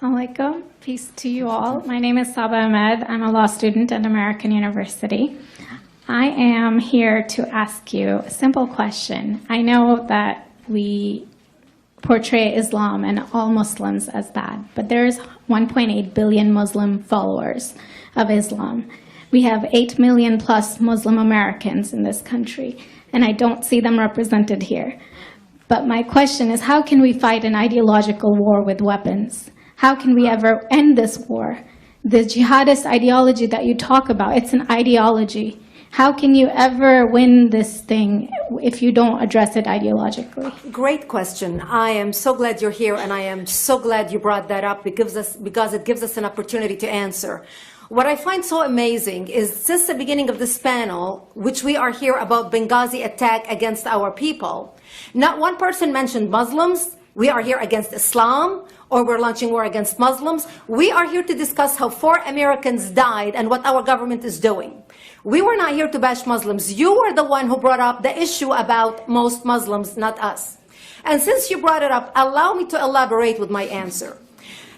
Alaikum. Peace to you all. My name is Saba Ahmed. I'm a law student at American University. I am here to ask you a simple question. I know that we portray Islam and all Muslims as bad, but there's 1.8 billion Muslim followers of Islam. We have 8 million plus Muslim Americans in this country, and I don't see them represented here. But my question is, how can we fight an ideological war with weapons? How can we ever end this war? The jihadist ideology that you talk about, it's an ideology. How can you ever win this thing if you don't address it ideologically? Great question. I am so glad you're here, and I am so glad you brought that up because it gives us an opportunity to answer. What I find so amazing is since the beginning of this panel, which we are here about Benghazi attack against our people, not one person mentioned Muslims. We are here against Islam, or we're launching war against Muslims. We are here to discuss how 4 Americans died and what our government is doing. We were not here to bash Muslims. You were the one who brought up the issue about most Muslims, not us. And since you brought it up, allow me to elaborate with my answer.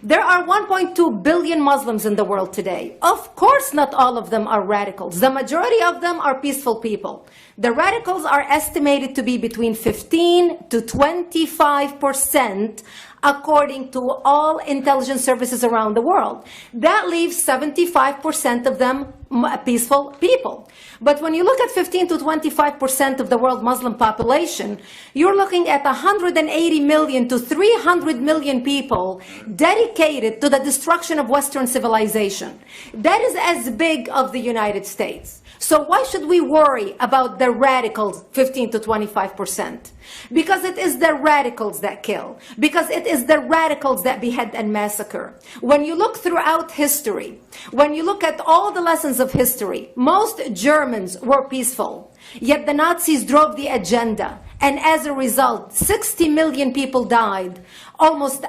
There are 1.2 billion Muslims in the world today. Of course, not all of them are radicals. The majority of them are peaceful people. The radicals are estimated to be between 15 to 25%, according to all intelligence services around the world. That leaves 75% of them peaceful people. But when you look at 15 to 25% of the world Muslim population, you're looking at 180 million to 300 million people dedicated to the destruction of Western civilization. That is as big as the United States. So why should we worry about the radicals, 15 to 25%? Because it is the radicals that kill. Because it is the radicals that behead and massacre. When you look throughout history, when you look at all the lessons of history, most Germans were peaceful. Yet the Nazis drove the agenda. And as a result, 60 million people died. Almost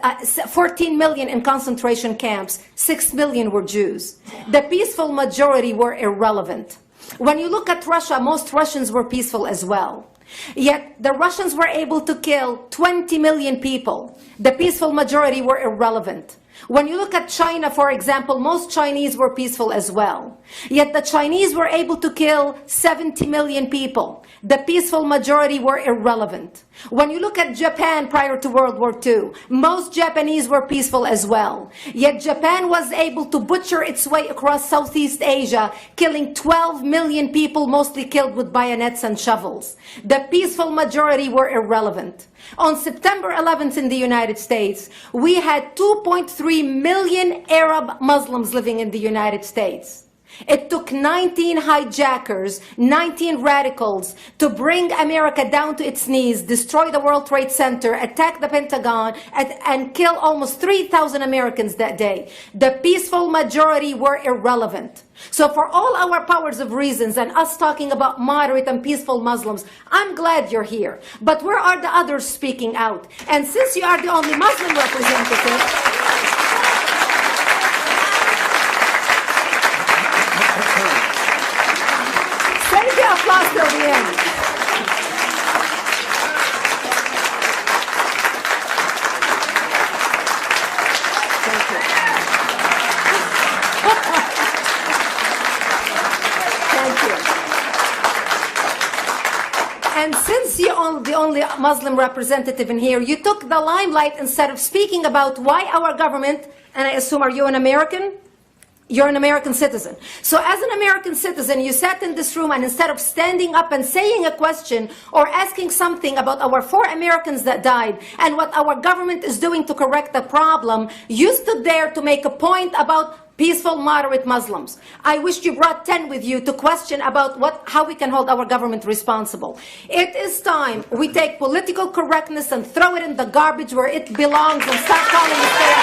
14 million in concentration camps. 6 million were Jews. The peaceful majority were irrelevant. When you look at Russia, most Russians were peaceful as well. Yet the Russians were able to kill 20 million people. The peaceful majority were irrelevant. When you look at China, for example, most Chinese were peaceful as well. Yet the Chinese were able to kill 70 million people. The peaceful majority were irrelevant. When you look at Japan prior to World War II, most Japanese were peaceful as well. Yet Japan was able to butcher its way across Southeast Asia, killing 12 million people, mostly killed with bayonets and shovels. The peaceful majority were irrelevant. On September 11th in the United States, we had 2.3 million Arab Muslims living in the United States. It took 19 hijackers, 19 radicals to bring America down to its knees, destroy the World Trade Center, attack the Pentagon, and kill almost 3,000 Americans that day. The peaceful majority were irrelevant. So for all our powers of reasons and us talking about moderate and peaceful Muslims, I'm glad you're here. But where are the others speaking out? And since you are the only Muslim representative, applause till the end. Thank you. Thank you. And since you're the only Muslim representative in here, you took the limelight instead of speaking about why our government, and I assume, are you an American? You're an American citizen. So as an American citizen, you sat in this room, and instead of standing up and saying a question or asking something about our 4 Americans that died and what our government is doing to correct the problem, you stood there to make a point about peaceful, moderate Muslims. I wish you brought 10 with you to question about how we can hold our government responsible. It is time we take political correctness and throw it in the garbage where it belongs and start calling it fair.